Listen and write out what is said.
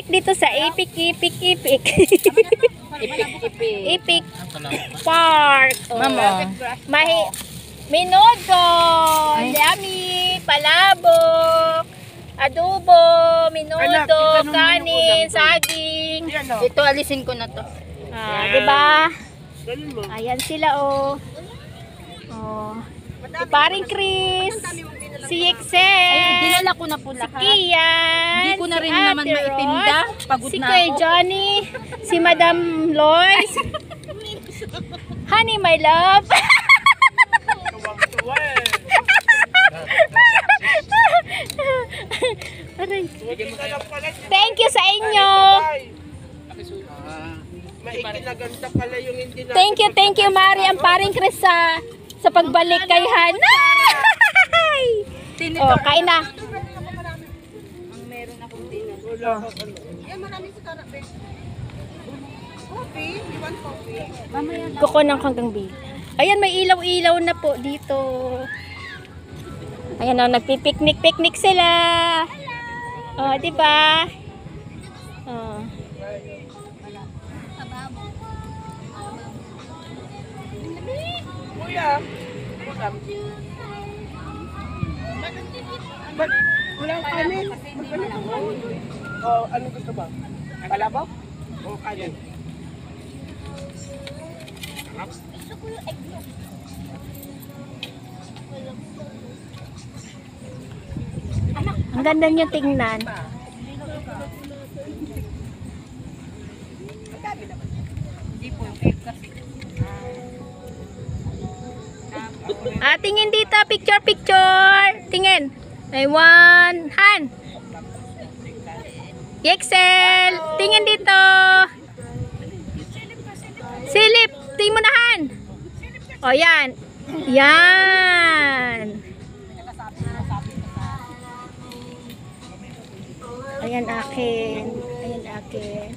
Balik dito sa Epic. Epic Park. Oh. Mama. Minuto, yummy, palabok, adobo, minuto, kanin, saging. Ito, alisin ko na to. Ah, diba? Ayan sila, oh. Oh. Si Paring Chris, si Excel, Ay, dinala ko na po si lahat. Kian, Hindi ko na rin si Ate naman maitinda. Rod, Pagod si na Kuya ako. Johnny, si Madam Lois. Honey, my love. Aray. Thank you sa inyo. Thank you, Mari, ang Paring Chris sa pagbalik kay Hanay. Oh, kain na. Ang meron akong dinner. Yan, marami sa tarap eh. Coffee? You want coffee? Mamaya na. Kuko ng hanggang bil. Ayan, may ilaw-ilaw na po dito. Ayan o, nagpipiknik-piknik sila. Oh, di ba? Oh. Kuya, ba't walang kanin? Magkanin ako. O, ano gusto ba? Kalabaw? O kanin? Ang ganda niyo tingnan. Hindi po, cake kasi. Ah, tingin dito. Picture. Tingin. Ay, one. Han. Excel. Tingin dito. Silip. Tingin mo na, Han. O, yan. Yan. Ayan akin. Ayan akin.